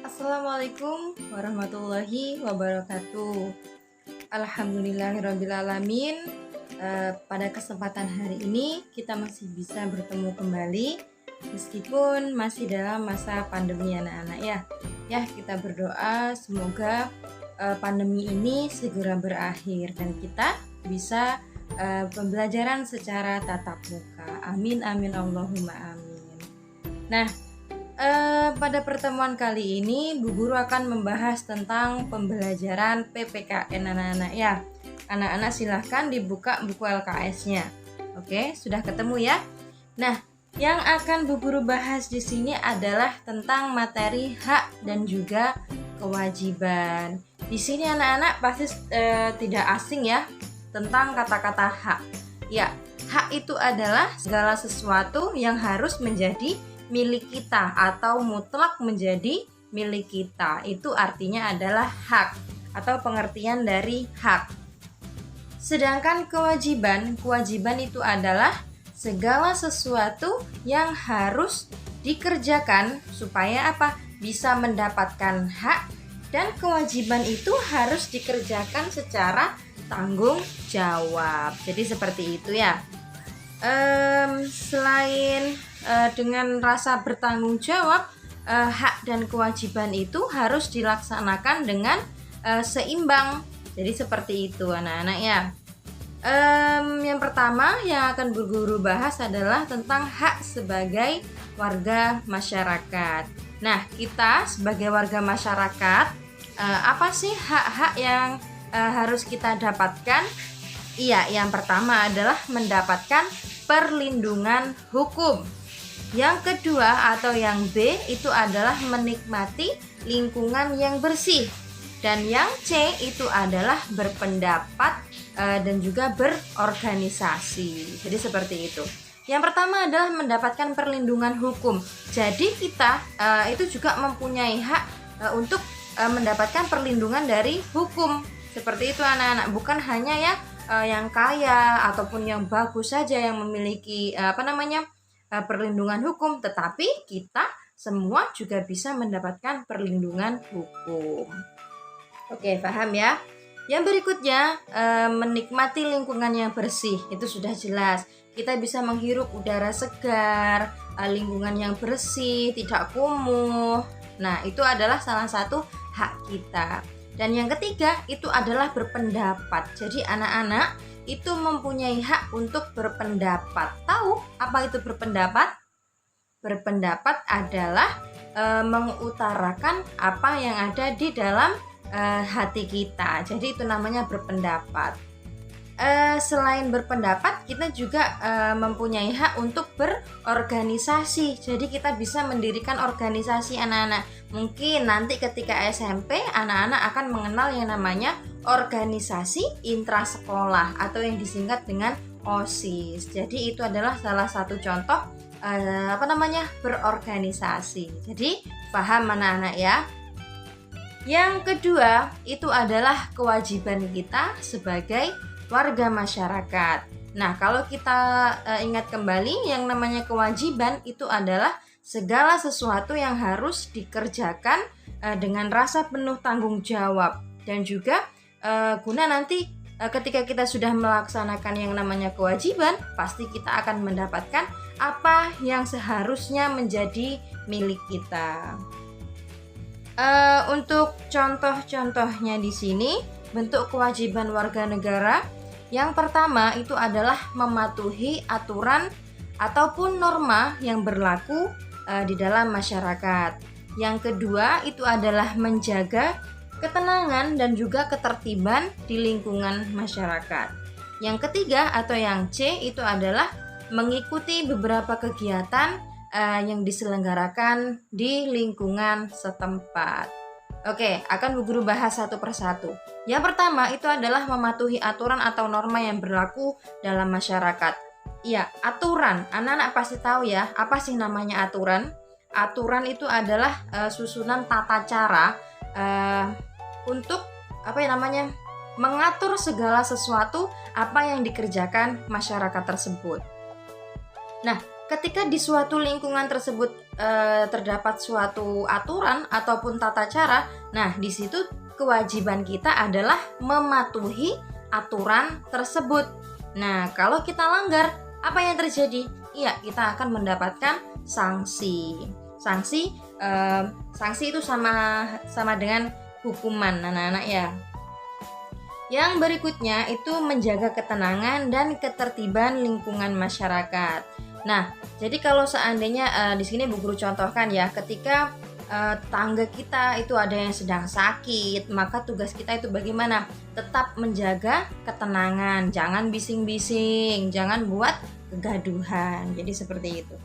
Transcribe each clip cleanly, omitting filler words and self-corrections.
Assalamualaikum warahmatullahi wabarakatuh. Alhamdulillahirrabbilalamin. Pada kesempatan hari ini kita masih bisa bertemu kembali meskipun masih dalam masa pandemi anak-anak ya. Ya, kita berdoa semoga pandemi ini segera berakhir dan kita bisa pembelajaran secara tatap muka. Amin amin Allahumma amin. Nah, pada pertemuan kali ini Bu Guru akan membahas tentang pembelajaran PPKN anak-anak ya. Anak-anak silahkan dibuka buku LKS-nya. Oke, sudah ketemu ya. Nah, yang akan Bu Guru bahas di sini adalah tentang materi hak dan juga kewajiban. Di sini anak-anak pasti tidak asing ya tentang kata-kata hak. Ya, hak itu adalah segala sesuatu yang harus menjadi milik kita atau mutlak menjadi milik kita. Itu artinya adalah hak atau pengertian dari hak. Sedangkan kewajiban itu adalah segala sesuatu yang harus dikerjakan supaya apa? Bisa mendapatkan hak, dan kewajiban itu harus dikerjakan secara tanggung jawab. Jadi seperti itu ya. Selain dengan rasa bertanggung jawab, hak dan kewajiban itu harus dilaksanakan dengan seimbang. Jadi seperti itu anak-anak ya. Yang pertama yang akan Bu Guru bahas adalah tentang hak sebagai warga masyarakat. Nah, kita sebagai warga masyarakat, apa sih hak-hak yang harus kita dapatkan? Iya, yang pertama adalah mendapatkan perlindungan hukum. Yang kedua atau yang B itu adalah menikmati lingkungan yang bersih. Dan yang C itu adalah berpendapat dan juga berorganisasi. Jadi seperti itu. Yang pertama adalah mendapatkan perlindungan hukum. Jadi kita itu juga mempunyai hak untuk mendapatkan perlindungan dari hukum. Seperti itu anak-anak, bukan hanya ya yang kaya ataupun yang bagus saja yang memiliki perlindungan hukum, tetapi kita semua juga bisa mendapatkan perlindungan hukum. Oke, paham ya? Yang berikutnya, menikmati lingkungan yang bersih. Itu sudah jelas. Kita bisa menghirup udara segar, lingkungan yang bersih, tidak kumuh. Nah, itu adalah salah satu hak kita. Dan yang ketiga itu adalah berpendapat. Jadi anak-anak itu mempunyai hak untuk berpendapat. Tahu apa itu berpendapat? Berpendapat adalah mengutarakan apa yang ada di dalam hati kita. Jadi itu namanya berpendapat. Selain berpendapat, kita juga mempunyai hak untuk berorganisasi. Jadi kita bisa mendirikan organisasi anak-anak. Mungkin nanti ketika SMP, anak-anak akan mengenal yang namanya organisasi intrasekolah atau yang disingkat dengan OSIS. Jadi itu adalah salah satu contoh berorganisasi. Jadi paham anak-anak ya. Yang kedua itu adalah kewajiban kita sebagai warga masyarakat. Nah, kalau kita ingat kembali, yang namanya kewajiban itu adalah segala sesuatu yang harus dikerjakan dengan rasa penuh tanggung jawab, dan juga guna nanti ketika kita sudah melaksanakan yang namanya kewajiban, pasti kita akan mendapatkan apa yang seharusnya menjadi milik kita. Untuk contoh-contohnya di sini, bentuk kewajiban warga negara. Yang pertama itu adalah mematuhi aturan ataupun norma yang berlaku di dalam masyarakat. Yang kedua itu adalah menjaga ketenangan dan juga ketertiban di lingkungan masyarakat. Yang ketiga atau yang C itu adalah mengikuti beberapa kegiatan yang diselenggarakan di lingkungan setempat. Oke, akan Bu Guru bahas satu persatu. Yang pertama itu adalah mematuhi aturan atau norma yang berlaku dalam masyarakat. Iya, aturan. Anak-anak pasti tahu ya, apa sih namanya aturan? Aturan itu adalah susunan tata cara untuk mengatur segala sesuatu apa yang dikerjakan masyarakat tersebut. Nah, ketika di suatu lingkungan tersebut terdapat suatu aturan ataupun tata cara, nah di situ kewajiban kita adalah mematuhi aturan tersebut. Nah, kalau kita langgar, apa yang terjadi? Iya, kita akan mendapatkan sanksi. Sanksi itu sama dengan hukuman, anak-anak ya. Yang berikutnya itu menjaga ketenangan dan ketertiban lingkungan masyarakat. Nah, jadi kalau seandainya di sini Bu Guru contohkan ya, ketika tetangga kita itu ada yang sedang sakit, maka tugas kita itu bagaimana? Tetap menjaga ketenangan, jangan bising-bising, jangan buat kegaduhan. Jadi seperti itu.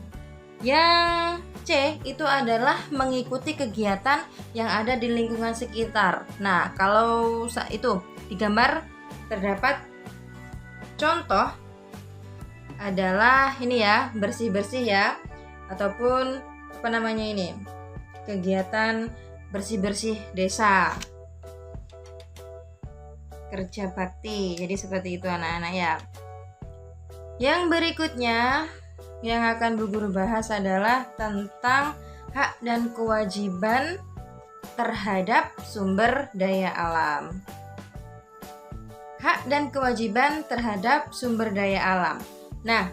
Yang C itu adalah mengikuti kegiatan yang ada di lingkungan sekitar. Nah, kalau itu di gambar terdapat contoh adalah ini ya, bersih-bersih ya, ataupun apa namanya ini, kegiatan bersih-bersih desa, kerja bakti. Jadi seperti itu anak-anak ya. Yang berikutnya yang akan Bu Guru bahas adalah tentang hak dan kewajiban terhadap sumber daya alam. Hak dan kewajiban terhadap sumber daya alam. Nah,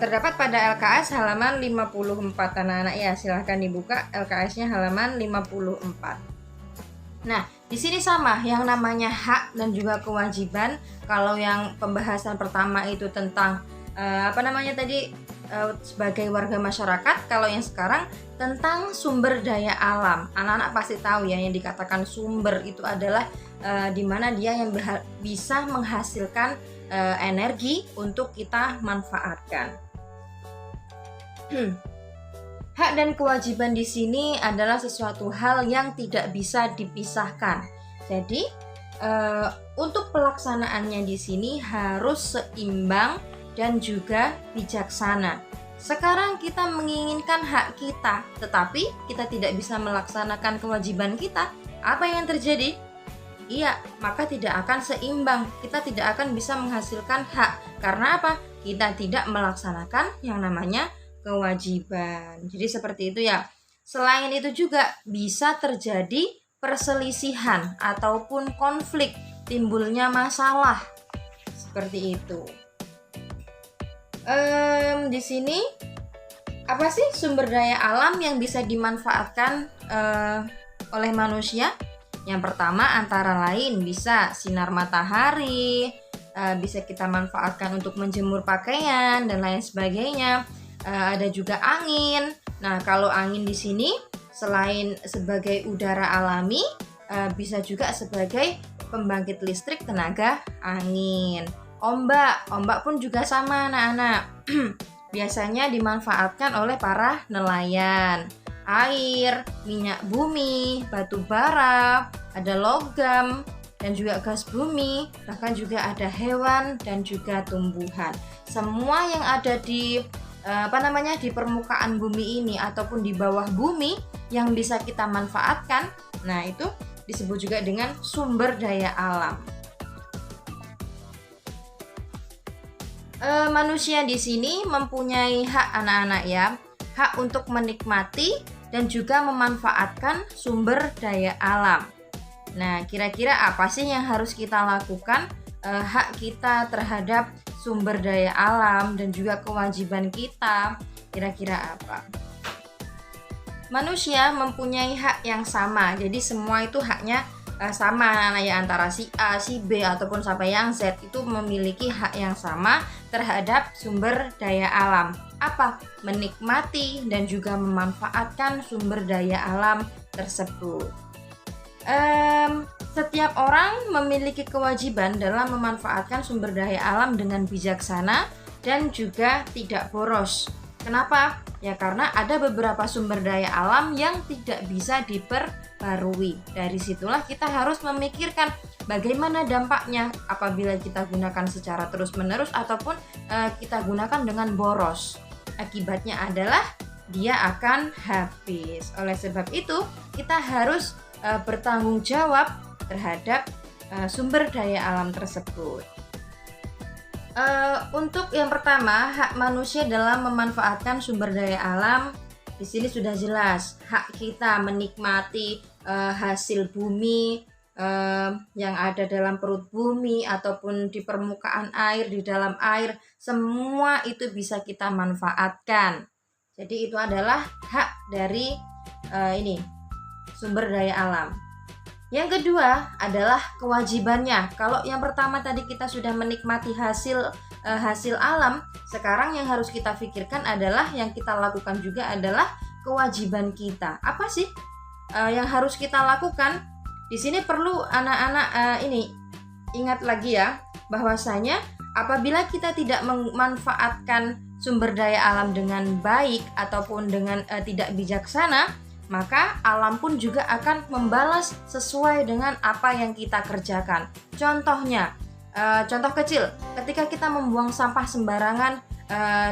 terdapat pada LKS halaman 54 anak-anak ya, silahkan dibuka LKS-nya halaman 54. Nah, di sini sama, yang namanya hak dan juga kewajiban. Kalau yang pembahasan pertama itu tentang sebagai warga masyarakat, kalau yang sekarang tentang sumber daya alam. Anak-anak pasti tahu ya, yang dikatakan sumber itu adalah di mana dia yang bisa menghasilkan energi untuk kita manfaatkan. Hak dan kewajiban di sini adalah sesuatu hal yang tidak bisa dipisahkan. Jadi untuk pelaksanaannya di sini harus seimbang dan juga bijaksana. Sekarang kita menginginkan hak kita, tetapi kita tidak bisa melaksanakan kewajiban kita. Apa yang terjadi? Iya, maka tidak akan seimbang. Kita tidak akan bisa menghasilkan hak. Karena apa? Kita tidak melaksanakan yang namanya kewajiban. Jadi seperti itu ya. Selain itu juga bisa terjadi perselisihan ataupun konflik, timbulnya masalah. Seperti itu. Di sini apa sih sumber daya alam yang bisa dimanfaatkan oleh manusia? Yang pertama antara lain bisa sinar matahari, bisa kita manfaatkan untuk menjemur pakaian dan lain sebagainya. Ada juga angin. Nah, kalau angin di sini selain sebagai udara alami, bisa juga sebagai pembangkit listrik tenaga angin. Ombak pun juga sama anak-anak. Biasanya dimanfaatkan oleh para nelayan. Air, minyak bumi, batu bara, ada logam dan juga gas bumi, bahkan juga ada hewan dan juga tumbuhan. Semua yang ada di di permukaan bumi ini ataupun di bawah bumi yang bisa kita manfaatkan, nah itu disebut juga dengan sumber daya alam. Manusia di sini mempunyai hak anak-anak ya, hak untuk menikmati dan juga memanfaatkan sumber daya alam. Nah, kira-kira apa sih yang harus kita lakukan? Hak kita terhadap sumber daya alam dan juga kewajiban kita, kira-kira apa? Manusia mempunyai hak yang sama, jadi semua itu haknya sama ya, antara si A, si B ataupun sampai yang Z itu memiliki hak yang sama terhadap sumber daya alam. Apa? Menikmati dan juga memanfaatkan sumber daya alam tersebut. Setiap orang memiliki kewajiban dalam memanfaatkan sumber daya alam dengan bijaksana dan juga tidak boros. Kenapa? Ya karena ada beberapa sumber daya alam yang tidak bisa diperbarui. Dari situlah kita harus memikirkan bagaimana dampaknya apabila kita gunakan secara terus-menerus ataupun kita gunakan dengan boros. Akibatnya adalah dia akan habis. Oleh sebab itu, kita harus bertanggung jawab terhadap sumber daya alam tersebut. Untuk yang pertama, hak manusia dalam memanfaatkan sumber daya alam di sini sudah jelas hak kita menikmati hasil bumi yang ada dalam perut bumi ataupun di permukaan air, di dalam air, semua itu bisa kita manfaatkan. Jadi itu adalah hak dari ini sumber daya alam. Yang kedua adalah kewajibannya. Kalau yang pertama tadi kita sudah menikmati hasil alam, sekarang yang harus kita pikirkan adalah yang kita lakukan juga adalah kewajiban kita. Apa sih yang harus kita lakukan? Di sini perlu anak-anak ini ingat lagi ya, bahwasanya apabila kita tidak memanfaatkan sumber daya alam dengan baik ataupun dengan tidak bijaksana, maka alam pun juga akan membalas sesuai dengan apa yang kita kerjakan. Contohnya, contoh kecil, ketika kita membuang sampah sembarangan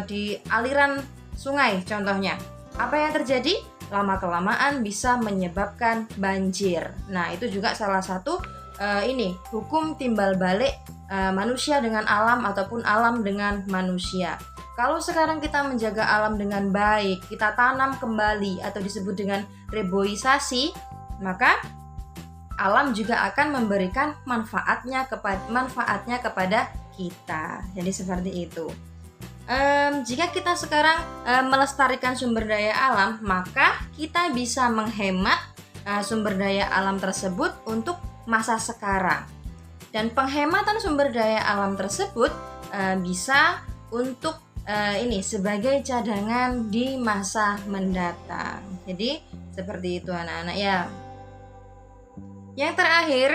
di aliran sungai contohnya, apa yang terjadi? Lama-kelamaan bisa menyebabkan banjir. Nah, itu juga salah satu ini hukum timbal balik manusia dengan alam ataupun alam dengan manusia. Kalau sekarang kita menjaga alam dengan baik, kita tanam kembali atau disebut dengan reboisasi, maka alam juga akan memberikan manfaatnya kepada kita. Jadi seperti itu. Jika kita sekarang melestarikan sumber daya alam, maka kita bisa menghemat sumber daya alam tersebut untuk masa sekarang. Dan penghematan sumber daya alam tersebut bisa untuk ini sebagai cadangan di masa mendatang. Jadi seperti itu anak-anak ya. Yang terakhir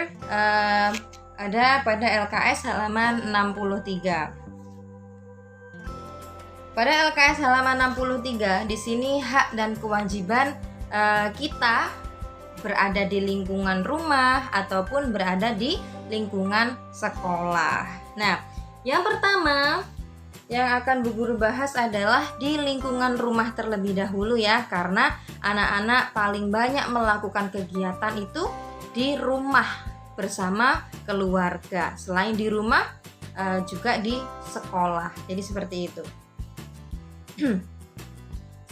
ada pada LKS halaman 63. Pada LKS halaman 63 di sini hak dan kewajiban kita berada di lingkungan rumah ataupun berada di lingkungan sekolah. Nah, yang pertama yang akan Bu Guru bahas adalah di lingkungan rumah terlebih dahulu ya, karena anak-anak paling banyak melakukan kegiatan itu di rumah bersama keluarga. Selain di rumah juga di sekolah. Jadi seperti itu.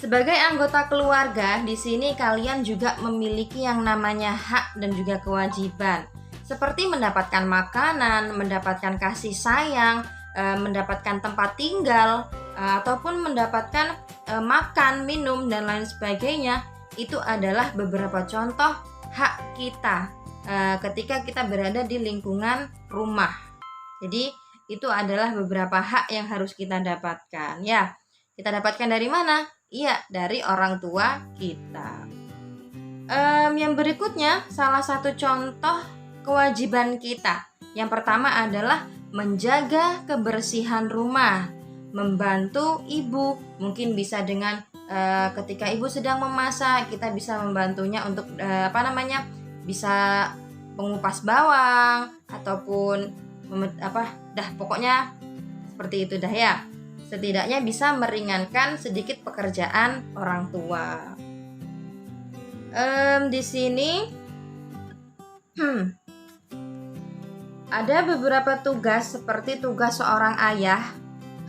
Sebagai anggota keluarga, di sini kalian juga memiliki yang namanya hak dan juga kewajiban. Seperti mendapatkan makanan, mendapatkan kasih sayang, mendapatkan tempat tinggal, ataupun mendapatkan makan, minum, dan lain sebagainya. Itu adalah beberapa contoh hak kita ketika kita berada di lingkungan rumah. Jadi itu adalah beberapa hak yang harus kita dapatkan ya. Kita dapatkan dari mana? Iya, dari orang tua kita. Yang berikutnya, salah satu contoh kewajiban kita. Yang pertama adalah menjaga kebersihan rumah, membantu ibu. Mungkin bisa dengan ketika ibu sedang memasak, kita bisa membantunya untuk bisa mengupas bawang ataupun pokoknya seperti itu dah ya. Setidaknya bisa meringankan sedikit pekerjaan orang tua. Di sini ada beberapa tugas seperti tugas seorang ayah.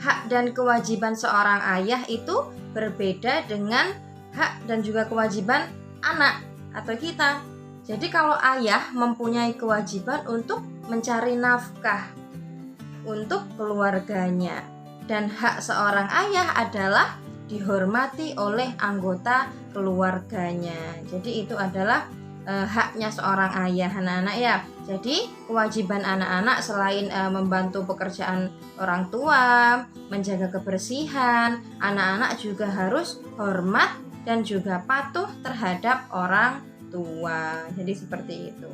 Hak dan kewajiban seorang ayah itu berbeda dengan hak dan juga kewajiban anak atau kita. Jadi kalau ayah mempunyai kewajiban untuk mencari nafkah untuk keluarganya. Dan hak seorang ayah adalah dihormati oleh anggota keluarganya. Jadi itu adalah haknya seorang ayah anak-anak ya. Jadi kewajiban anak-anak selain membantu pekerjaan orang tua, menjaga kebersihan, anak-anak juga harus hormat dan juga patuh terhadap orang tua. Jadi seperti itu.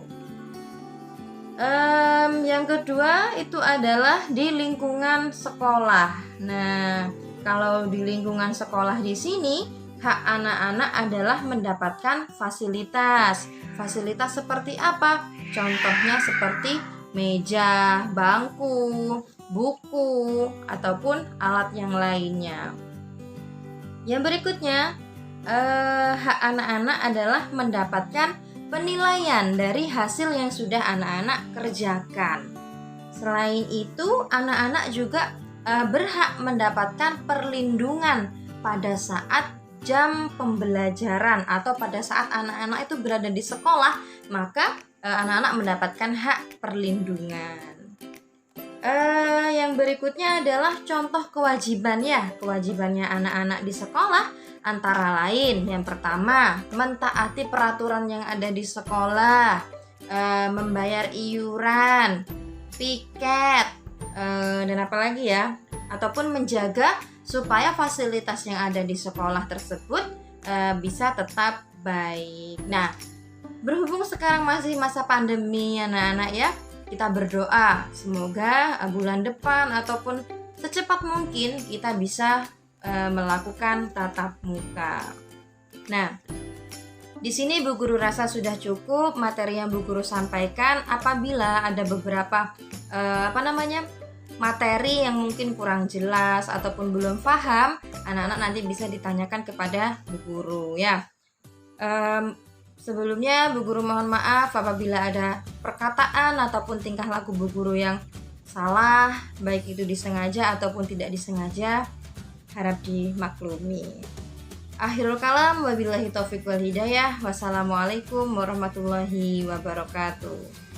Yang kedua itu adalah di lingkungan sekolah. Nah, kalau di lingkungan sekolah di sini hak anak-anak adalah mendapatkan fasilitas. Fasilitas seperti apa? Contohnya seperti meja, bangku, buku, ataupun alat yang lainnya. Yang berikutnya, hak anak-anak adalah mendapatkan penilaian dari hasil yang sudah anak-anak kerjakan. Selain itu, anak-anak juga berhak mendapatkan perlindungan pada saat jam pembelajaran atau pada saat anak-anak itu berada di sekolah, maka anak-anak mendapatkan hak perlindungan. Yang berikutnya adalah contoh kewajibannya. Kewajibannya anak-anak di sekolah antara lain, yang pertama, mentaati peraturan yang ada di sekolah, membayar iuran, piket, dan apalagi ya, ataupun menjaga supaya fasilitas yang ada di sekolah tersebut bisa tetap baik. Nah, berhubung sekarang masih masa pandemi anak-anak ya, kita berdoa semoga bulan depan ataupun secepat mungkin kita bisa melakukan tatap muka. Nah, di sini Bu Guru rasa sudah cukup materi yang Bu Guru sampaikan. Apabila ada beberapa materi yang mungkin kurang jelas ataupun belum paham, anak-anak nanti bisa ditanyakan kepada Bu Guru ya. Sebelumnya Bu Guru mohon maaf apabila ada perkataan ataupun tingkah laku Bu Guru yang salah, baik itu disengaja ataupun tidak disengaja, harap dimaklumi. Akhirul kalam, wabillahi taufiq wal hidayah. Wassalamualaikum warahmatullahi wabarakatuh.